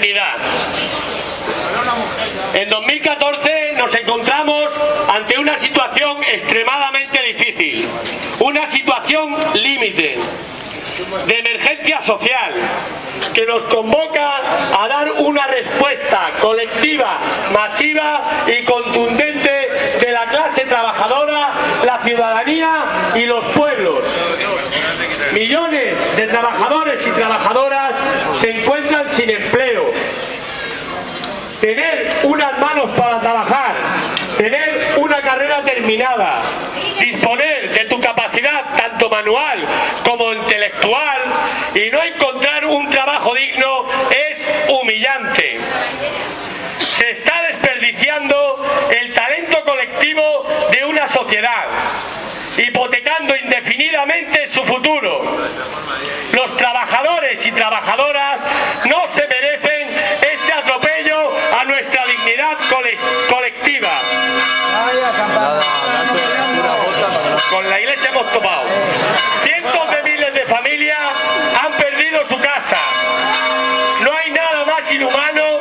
dignidad. En 2014 nos encontramos ante una situación extremadamente difícil, una situación límite, de emergencia social, que nos convoca a dar una respuesta colectiva, masiva y contundente de la clase trabajadora, la ciudadanía y los pueblos. Millones de trabajadores y trabajadoras se encuentran sin empleo. Tener unas manos para trabajar, tener una carrera terminada, disponer de tu capacidad tanto manual como intelectual y no encontrar un trabajo digno es humillante. Se está desperdiciando el talento colectivo de una sociedad, hipotecando indefinidamente su futuro. Los trabajadores y trabajadoras no se merecen este atropello a nuestra dignidad colectiva. Con la Iglesia hemos topado. Cientos de miles de familias han perdido su casa. No hay nada más inhumano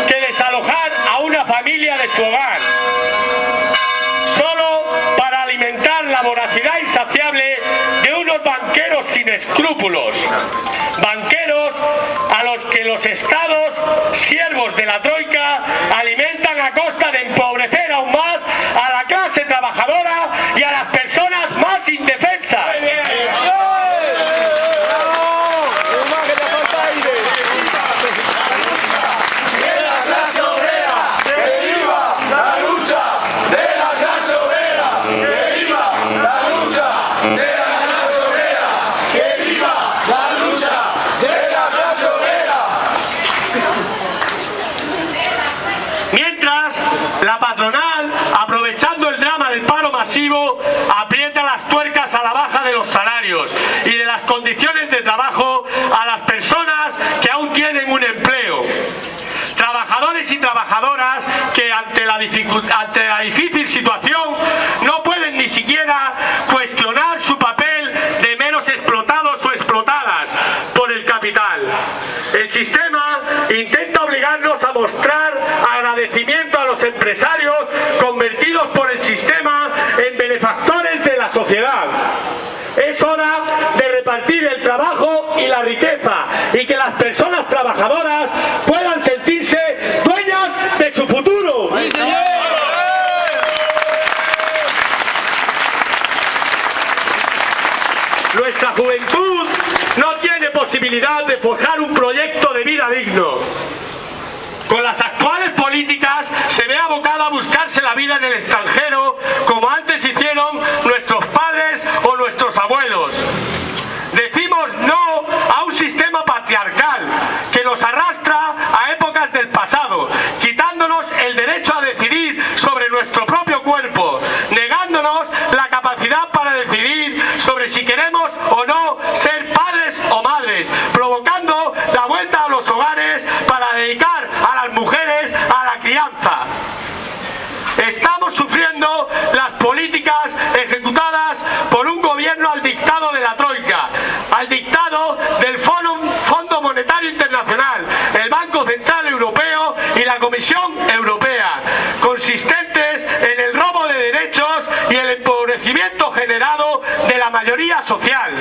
que desalojar a una familia de su hogar, solo para alimentar la voracidad insaciable de unos banqueros sin escrúpulos. Banqueros a los que los estados, siervos de la troika, alimentan a costa de empobrecer aún más a la clase trabajadora y a las personas más indefensas. La patronal, aprovechando el drama del paro masivo, aprieta las tuercas a la baja de los salarios y de las condiciones de trabajo a las personas que aún tienen un empleo. Trabajadores y trabajadoras que ante la difícil situación no pueden ni siquiera cuestionar su papel de menos explotados o explotadas por el capital. El sistema intenta obligarnos a mostrar agradecimiento a los empresarios convertidos por el sistema en benefactores de la sociedad. Es hora de repartir el trabajo y la riqueza y que las personas trabajadoras puedan sentirse dueñas de su futuro. ¡Sí, señor! Nuestra juventud no tiene posibilidad de forjar un proyecto de vida digno. Con las actuales políticas se ve abocada a buscarse la vida en el extranjero, como antes hicieron nuestros padres o nuestros abuelos. Decimos no a un sistema patriarcal que nos arrastra a épocas del pasado, quitándonos el derecho a decidir sobre nuestro propio cuerpo, negándonos la capacidad para decidir sobre si queremos o no ser padres o madres, provocando la vuelta a los hogares para dedicar a las mujeres a la crianza. Estamos sufriendo las políticas ejecutadas por un gobierno al dictado de la troika, al dictado del Fondo Monetario Internacional, el Banco Central Europeo y la Comisión Europea, consistentes en el robo de derechos y el empobrecimiento generado de la mayoría social.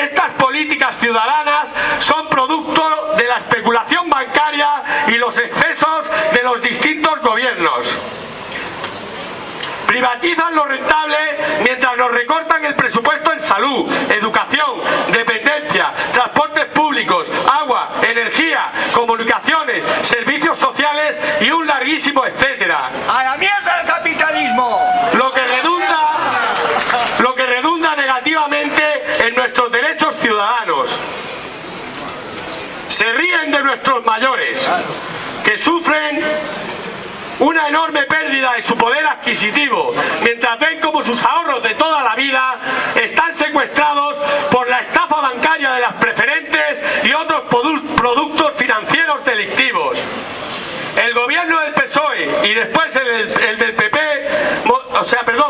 Estas políticas ciudadanas son producto de la especulación bancaria y los excesos de los distintos gobiernos. Privatizan lo rentable mientras nos recortan el presupuesto en salud, educación, dependencia, transportes públicos, agua, energía, comunicaciones, servicios sociales y un larguísimo etcétera. ¡A la mierda el capitalismo! Lo que redunda negativamente en nuestros derechos ciudadanos. Se ríen de nuestros mayores, que sufren una enorme pérdida de su poder adquisitivo, mientras ven como sus ahorros de toda la vida están secuestrados por la estafa bancaria de las preferentes y otros productos financieros delictivos. El gobierno del PSOE y después el del PP,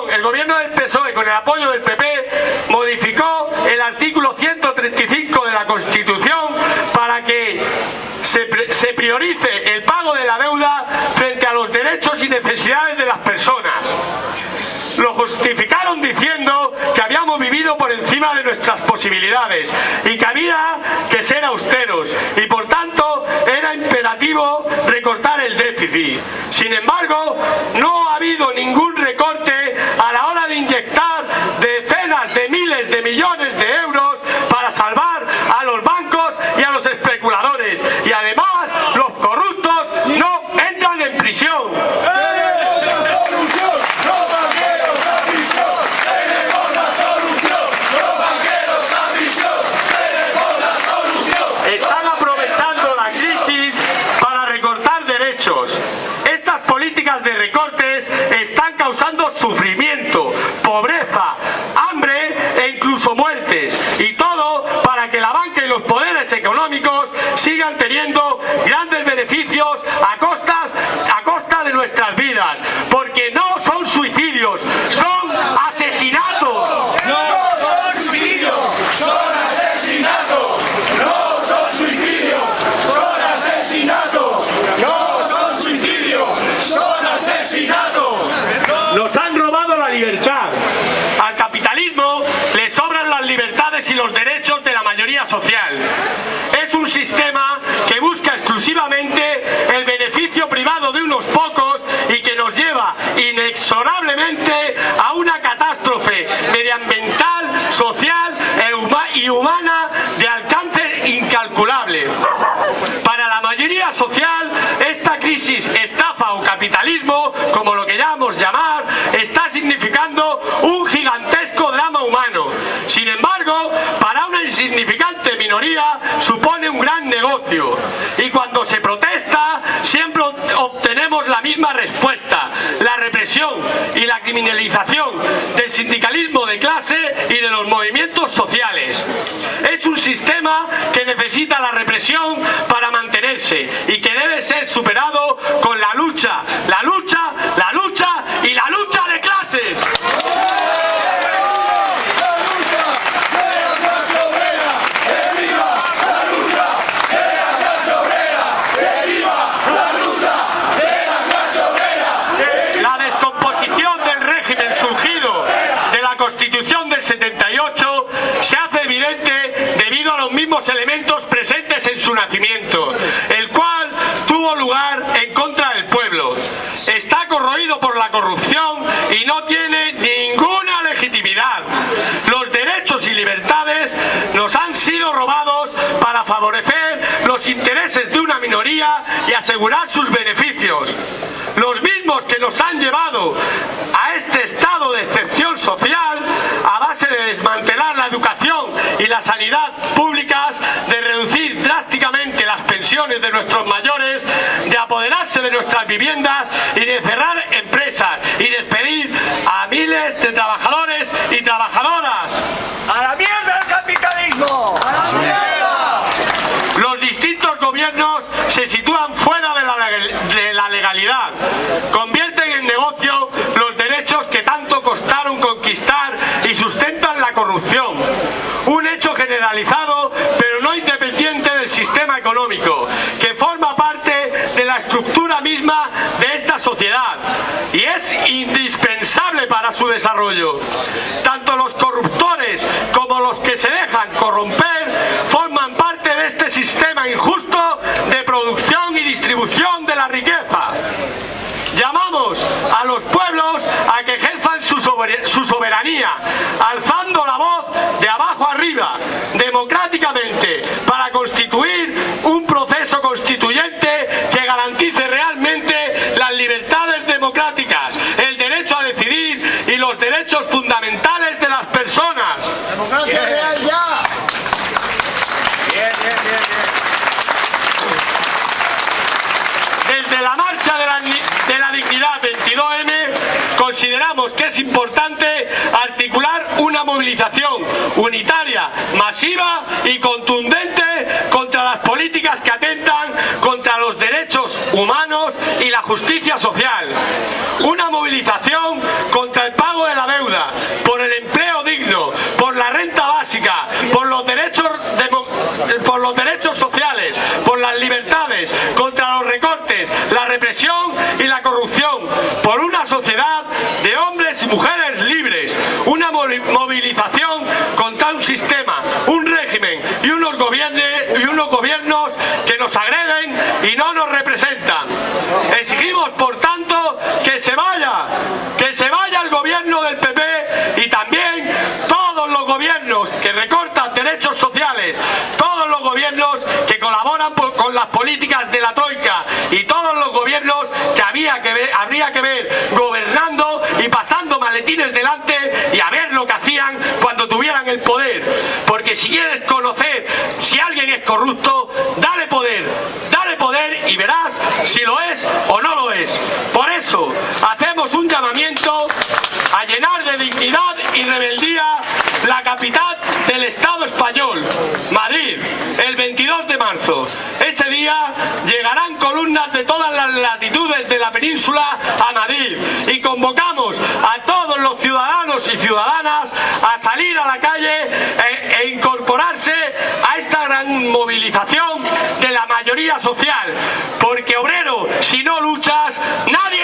el gobierno del PSOE con el apoyo del PP modificó el artículo 135 de la Constitución necesidades de las personas. Lo justificaron diciendo que habíamos vivido por encima de nuestras posibilidades y que había que ser austeros y por tanto era imperativo recortar el déficit. Sin embargo, no ha habido ningún recorte a la hora de inyectar decenas de miles de millones de euros para salvar a los bancos y a los especuladores. Y además, los corruptos no entran en prisión. Están aprovechando la crisis para recortar derechos. Estas políticas de recortes están causando sufrimiento, pobreza, hambre e incluso muertes. Y todo para que la banca y los poderes económicos sigan teniendo grandes beneficios a costa de nuestras vidas. Porque no son suicidios, son asesinatos. Nos han robado la libertad. Al capitalismo le sobran las libertades y los derechos de la mayoría social. Es un sistema que busca exclusivamente el beneficio privado de unos pocos y que nos lleva inexorablemente a una catástrofe medioambiental, social y humana de alcance incalculable. Para la mayoría social, esta crisis, estafa o capitalismo, como lo queramos llamar, está significando un gigantesco drama humano. Sin embargo, para una insignificante minoría supone un gran negocio. Y cuando se protesta, siempre obtenemos la misma respuesta: la represión y la criminalización del sindicalismo de clase y de los movimientos sociales. Es un sistema que necesita la represión para mantenerse y que debe ser superado con la lucha y la lucha de clases. La descomposición del régimen surgido de la Constitución del 78 se hace evidente debido a los mismos elementos presentes en su nacimiento, el cual tuvo lugar en contra del pueblo. Está corroído por la corrupción y no tiene ninguna legitimidad. Los derechos y libertades nos han sido robados para favorecer los intereses de una minoría y asegurar sus beneficios. Los mismos que nos han llevado a este estado de excepción social a base de desmantelar la educación y la sanidad públicas, de reducir drásticamente las pensiones de nuestros mayores, de apoderarse de nuestras viviendas y de cerrar empresas y despedir a miles de trabajadores y trabajadoras. ¡A la mierda el capitalismo! ¡A la mierda! Los distintos gobiernos se sitúan fuera de la legalidad, convierten en negocio los derechos que tanto costaron conquistar y sustentan la corrupción. Un hecho generalizado, pero no independiente del sistema económico, que forma parte de la estructura misma de esta sociedad y es indispensable para su desarrollo. Tanto los corruptores como los que se dejan corromper forman parte de este sistema injusto de producción y distribución de la riqueza. Llamamos a los pueblos a que ejerzan su soberanía, alzando la voz de abajo arriba, democráticamente, para constituir un proceso constituyente que garantice realmente las libertades democráticas, el derecho a decidir y los derechos fundamentales de las personas. ¡Democracia real ya! Bien. Desde la marcha de la dignidad 22M consideramos que es importante articular una movilización unitaria, masiva y contundente contra las políticas que atentan contra los derechos humanos y la justicia social. Una movilización contra el pago de la deuda, por el empleo digno, por la renta básica, por los derechos sociales, por las libertades, contra los recortes, la represión y la corrupción, por mujeres libres, una movilización contra un sistema, un régimen y unos gobiernos que nos agreden y no nos representan. Exigimos, por tanto, que se vaya el gobierno del PP y también todos los gobiernos que recortan derechos sociales, todos los gobiernos que colaboran con las políticas de la troika y todos los gobiernos que habría que ver gobernando y pasando maletines delante y a ver lo que hacían cuando tuvieran el poder. Porque si quieres conocer si alguien es corrupto, dale poder y verás si lo es o no lo es. Por eso hacemos un llamamiento a llenar de dignidad y rebeldía la capital del Estado español, Madrid, el 22 de marzo. Ese día llegarán columnas de todas las latitudes de la península a Madrid y convocamos a todos los ciudadanos y ciudadanas a salir a la calle e incorporarse a esta gran movilización de la mayoría social, porque obrero, si no luchas, nadie